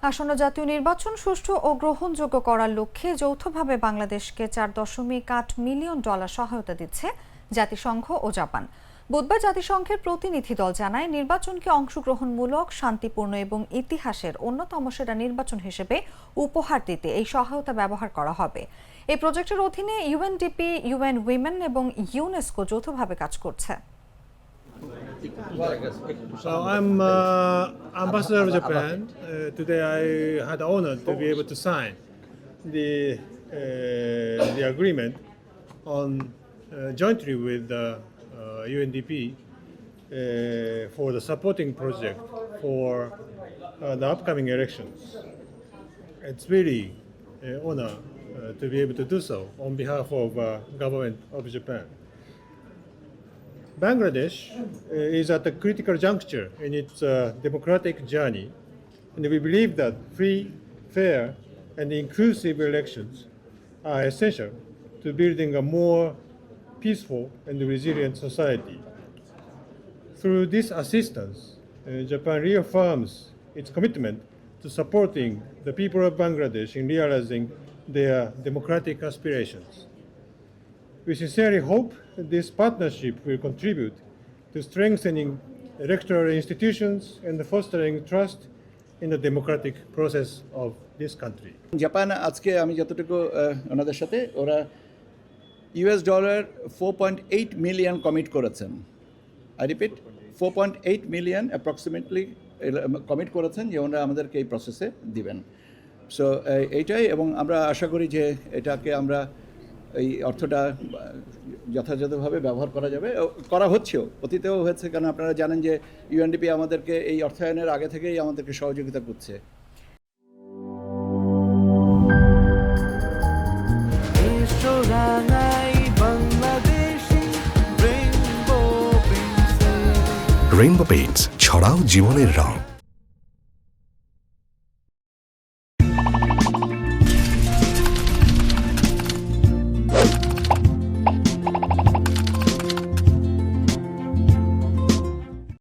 আসন্ন জাতীয় নির্বাচন সুষ্ঠু ও গ্রহণযোগ্য করার লক্ষ্যে যৌথভাবে বাংলাদেশকে $4.8 মিলিয়ন সহায়তা দিচ্ছে জাতিসংঘ ও জাপান। বুধবার জাতিসংঘের প্রতিনিধি দল জানায়, নির্বাচনকে অংশগ্রহণমূলক, শান্তিপূর্ণ এবং ইতিহাসের অন্যতম সেরা নির্বাচন হিসেবে উপহার দিতে এই সহায়তা ব্যবহার করা হবে। এই প্রজেক্টের অধীনে ইউএনডিপি, ইউএন উইমেন এবং ইউনেস্কো যৌথভাবে কাজ করছে। So I'm ambassador of Japan. Today I had the honor to be able to sign the agreement on jointly with the UNDP for the supporting project for the upcoming elections. It's really an honor to be able to do so on behalf of government of Japan. Bangladesh is at a critical juncture in its democratic journey, and we believe that free, fair, and inclusive elections are essential to building a more peaceful and resilient society. Through this assistance, Japan reaffirms its commitment to supporting the people of Bangladesh in realizing their democratic aspirations. We sincerely hope this partnership will contribute to strengthening electoral institutions and fostering trust in the democratic process of this country. Japan আজকে আমি যতটুকু ওনাদের সাথে ওরা $4.8 million commit করেছেন। I repeat, 4.8 million approximately commit করেছেন যে ওনারা আমাদেরকে এই প্রসেসে দিবেন। সো এইটাই, এবং আমরা আশা করি যে এটাকে আমরা এই অর্থটা যথাযথভাবে ব্যবহার করা যাবে, করা হচ্ছেও, অতীতেও হয়েছে। কারণ আপনারা জানেন যে ইউএনডিপি আমাদেরকে এই অর্থায়নের আগে থেকেই আমাদেরকে সহযোগিতা করছে। রেইনবো পেইন্টস, ছড়াও জীবনের রং।